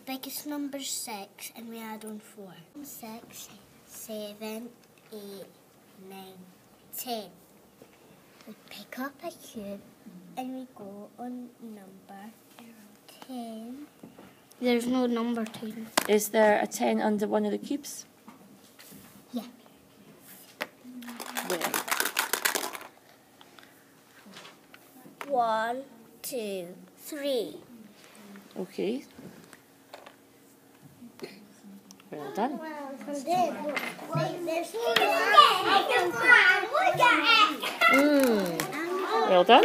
biggest number's 6 and we add on 4. 6, 7, 8, 9, 10. We pick up a cube and we go on number 10. There's no number 10. Is there a 10 under one of the cubes? Yeah. Where? 1, 2, 3. Okay. Well done. Well done.